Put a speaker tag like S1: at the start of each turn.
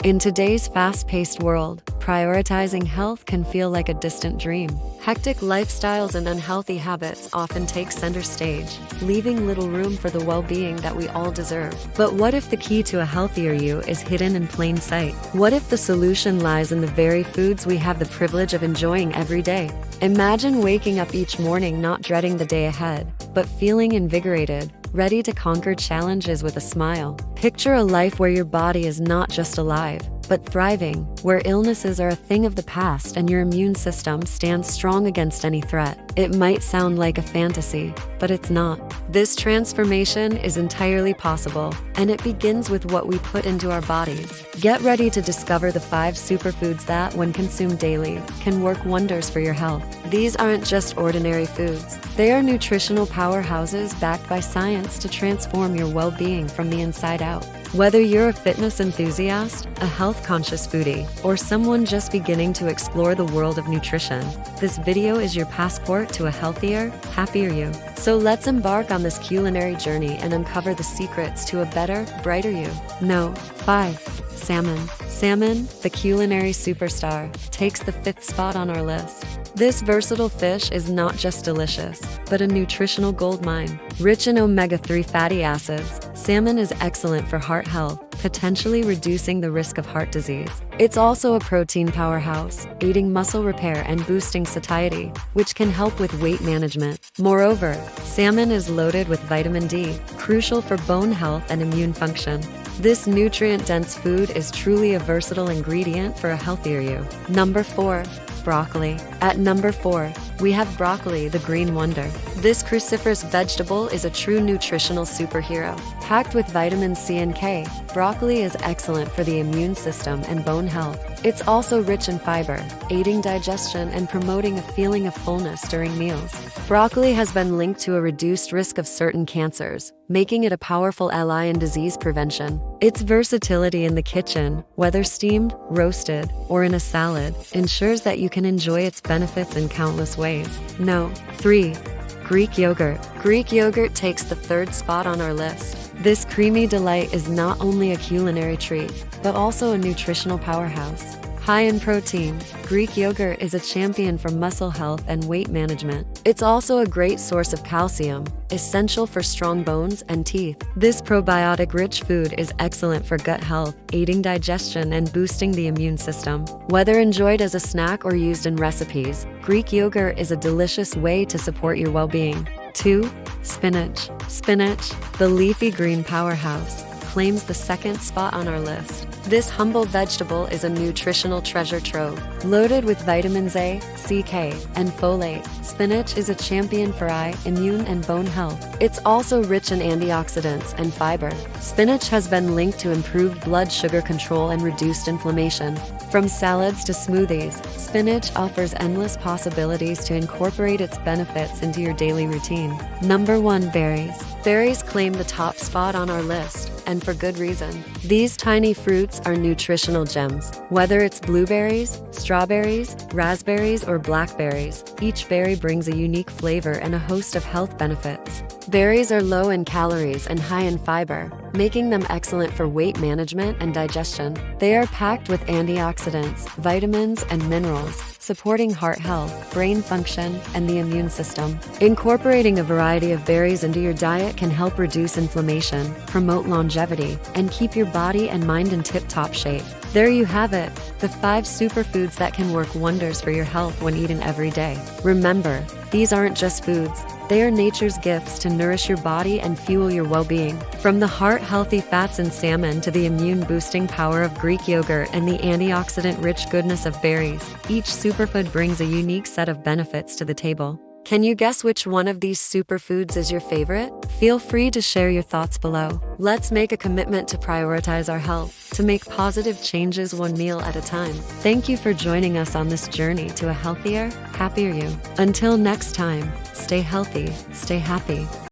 S1: In today's fast-paced world, prioritizing health can feel like a distant dream. Hectic lifestyles and unhealthy habits often take center stage, leaving little room for the well-being that we all deserve. But what if the key to a healthier you is hidden in plain sight? What if the solution lies in the very foods we have the privilege of enjoying every day? Imagine waking up each morning not dreading the day ahead, but feeling invigorated, ready to conquer challenges with a smile. Picture a life where your body is not just alive, but thriving, where illnesses are a thing of the past and your immune system stands strong against any threat. It might sound like a fantasy, but it's not. This transformation is entirely possible, and it begins with what we put into our bodies. Get ready to discover the 5 superfoods that, when consumed daily, can work wonders for your health. These aren't just ordinary foods. They are nutritional powerhouses backed by science to transform your well-being from the inside out. Whether you're a fitness enthusiast, a health-conscious foodie, or someone just beginning to explore the world of nutrition, this video is your passport to a healthier, happier you. So let's embark on this culinary journey and uncover the secrets to a better, brighter you. No. 5. Salmon. Salmon, the culinary superstar, takes the 5th spot on our list. This versatile fish is not just delicious, but a nutritional goldmine. Rich in omega-3 fatty acids, salmon is excellent for heart health, potentially reducing the risk of heart disease. It's also a protein powerhouse, aiding muscle repair and boosting satiety, which can help with weight management. Moreover, salmon is loaded with vitamin D, crucial for bone health and immune function. This nutrient-dense food is truly a versatile ingredient for a healthier you. Number 4. Broccoli. At number 4, we have broccoli, the green wonder. This cruciferous vegetable is a true nutritional superhero. Packed with vitamin C and K, broccoli is excellent for the immune system and bone health. It's also rich in fiber, aiding digestion and promoting a feeling of fullness during meals. Broccoli has been linked to a reduced risk of certain cancers, making it a powerful ally in disease prevention. Its versatility in the kitchen, whether steamed, roasted, or in a salad, ensures that you can enjoy its benefits in countless ways. No. 3. Greek yogurt. Greek yogurt takes the 3rd spot on our list. This creamy delight is not only a culinary treat, but also a nutritional powerhouse. High in protein, Greek yogurt is a champion for muscle health and weight management. It's also a great source of calcium, essential for strong bones and teeth. This probiotic-rich food is excellent for gut health, aiding digestion and boosting the immune system. Whether enjoyed as a snack or used in recipes, Greek yogurt is a delicious way to support your well-being. 2. Spinach. Spinach, the leafy green powerhouse, claims the 2nd spot on our list. This humble vegetable is a nutritional treasure trove. Loaded with vitamins A, C, K, and folate, spinach is a champion for eye, immune, and bone health. It's also rich in antioxidants and fiber. Spinach has been linked to improved blood sugar control and reduced inflammation. From salads to smoothies, spinach offers endless possibilities to incorporate its benefits into your daily routine. Number 1. Berries. Berries claim the top spot on our list, and for good reason. These tiny fruits are nutritional gems. Whether it's blueberries, strawberries, raspberries, or blackberries, each berry brings a unique flavor and a host of health benefits. Berries are low in calories and high in fiber, making them excellent for weight management and digestion. They are packed with antioxidants, vitamins, and minerals, supporting heart health, brain function, and the immune system. Incorporating a variety of berries into your diet can help reduce inflammation, promote longevity, and keep your body and mind in tip-top shape. There you have it, the 5 superfoods that can work wonders for your health when eaten every day. Remember, these aren't just foods. They are nature's gifts to nourish your body and fuel your well-being. From the heart-healthy fats in salmon to the immune-boosting power of Greek yogurt and the antioxidant-rich goodness of berries, each superfood brings a unique set of benefits to the table. Can you guess which one of these superfoods is your favorite? Feel free to share your thoughts below. Let's make a commitment to prioritize our health, to make positive changes one meal at a time. Thank you for joining us on this journey to a healthier, happier you. Until next time, stay healthy, stay happy.